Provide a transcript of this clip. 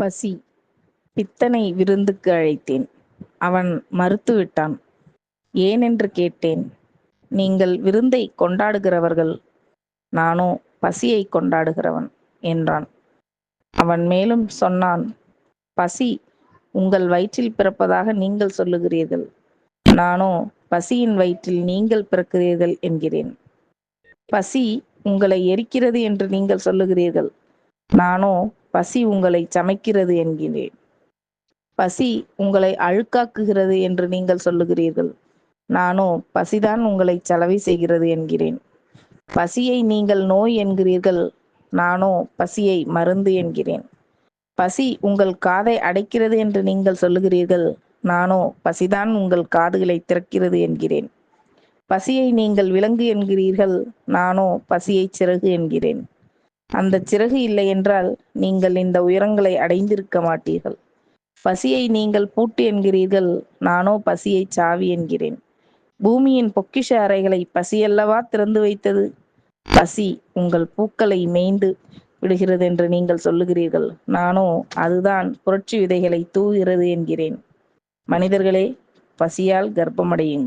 பசி. பித்தனை விருந்துக்கு அழைத்தேன். அவன் மறுத்துவிட்டான். ஏனென்று கேட்டேன். நீங்கள் விருந்தைக் கொண்டாடுகிறவர்கள், நானோ பசியைக் கொண்டாடுகிறவன் என்றான். அவன் மேலும் சொன்னான், பசி உங்கள் வயிற்றில் பிறப்பதாக நீங்கள் சொல்லுகிறீர்கள். நானோ பசியின் வயிற்றில் நீங்கள் பிறக்கிறீர்கள் என்கிறேன். பசி உங்களை எரிக்கிறது என்று நீங்கள் சொல்லுகிறீர்கள். நானோ பசி உங்களை சமைக்கிறது என்கிறேன். பசி உங்களை அழுக்காக்குகிறது என்று நீங்கள் சொல்லுகிறீர்கள். நானோ பசிதான் உங்களை சலவை செய்கிறது என்கிறேன். பசியை நீங்கள் நோய் என்கிறீர்கள். நானோ பசியை மருந்து என்கிறேன். பசி உங்கள் காதை அடைக்கிறது என்று நீங்கள் சொல்லுகிறீர்கள். நானோ பசிதான் உங்கள் காதுகளை திறக்கிறது என்கிறேன். பசியை நீங்கள் விலங்கு என்கிறீர்கள். நானோ பசியை சிறகு என்கிறேன். அந்த சிறகு இல்லை என்றால் நீங்கள் இந்த உயரங்களை அடைந்திருக்க மாட்டீர்கள். பசியை நீங்கள் பூட்டு என்கிறீர்கள். நானோ பசியை சாவி என்கிறேன். பூமியின் பொக்கிஷ அறைகளை பசியல்லவா திறந்து வைத்தது. பசி உங்கள் பூக்களை மேய்ந்து விடுகிறது என்று நீங்கள் சொல்லுகிறீர்கள். நானோ அதுதான் புரட்சி விதைகளை தூவுகிறது என்கிறேன். மனிதர்களே, பசியால் கர்ப்பமடையுங்கள்.